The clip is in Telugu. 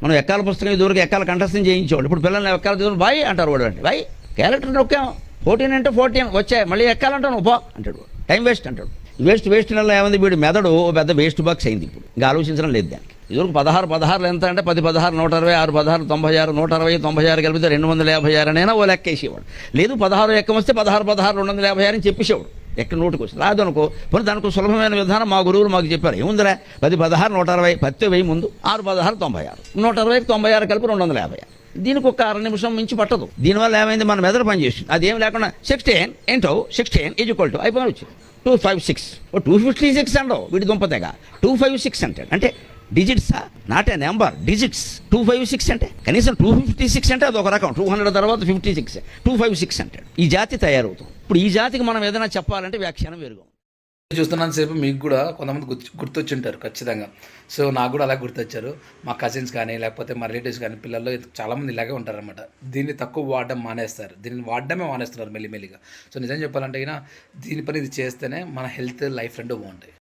మనం ఎక్కాల పుస్తకం ఇదివరకు ఎక్కాల కంఠస్థం చేయించేవాడు. ఇప్పుడు పిల్లల్ని ఎక్కాల చదువు బాయ్ అంటారు వాడు. అంటే బాయ్ క్యారెక్టర్ నొక్కాం 14 అంటే 14 వచ్చాయి, మళ్ళీ ఎక్కాలంటాను పో అంటాడు. టైం వేస్ట్ అంటాడు. వేస్ట్ నెలలో ఏమైంది, వీడి మెదడు పెద్ద వేస్ట్ బాక్స్ అయింది. ఇప్పుడు ఇంకా ఆలోచించడం లేదు దానికి. ఇదివరకు 16 ఎంత అంటే 10 16 120 6 16 96 160 96 కలిపితే 256 అనైనా ఓ లెక్క వేసేవాడు. లేదు 16 ఎక్కం వస్తే 16 256 అని చెప్పేసేవాడు. ఎక్కడ నోటికి వచ్చి రాదనుకో. పోనీ దానికి సులభమైన విధానం మా గురువులు మాకు చెప్పారు. ఏముందిరా 10 16 160 10 వెయ్యి ముందు 6 16 96 120 96 కలిపి 256. దీనికి ఒక 6 నిమిషం మించి పట్టదు. దీనివల్ల ఏమైంది, మన మెదడు పనిచేస్తుంది. అదేం లేకుండా 16 ఏంటో 16 ఈజ్ అయిపోయి వచ్చింది 256 256 అండవు వీడి దుంపతేగా 256 అంటాడు. అంటే డిజిట్సా, నాట్ ఏ నెంబర్, డిజిట్స్. 256 అంటే కనీసం 256 అంటే అదొక రకం. 200 తర్వాత 56 256 అంటాడు. ఈ జాతి తయారవుతుంది. ఇప్పుడు ఈ జాతికి మనం ఏదైనా చెప్పాలంటే వ్యాఖ్యానం వేరుగా. చూస్తున్నంతసేపు మీకు కూడా కొంతమంది గుర్తొచ్చుంటారు ఖచ్చితంగా. సో నాకు కూడా అలా గుర్తొచ్చారు. మా కజిన్స్ కానీ లేకపోతే మా రిలేటివ్స్ కానీ పిల్లల్లో చాలామంది ఇలాగే ఉంటారనమాట. దీన్ని తక్కువ వాడడం మానేస్తారు, దీన్ని వాడడమే మానేస్తున్నారు మెల్లిమెల్లిగా. సో నిజం చెప్పాలంటే అయినా దీని పని ఇది చేస్తేనే మన హెల్త్ లైఫ్ రెండూ బాగుంటాయి.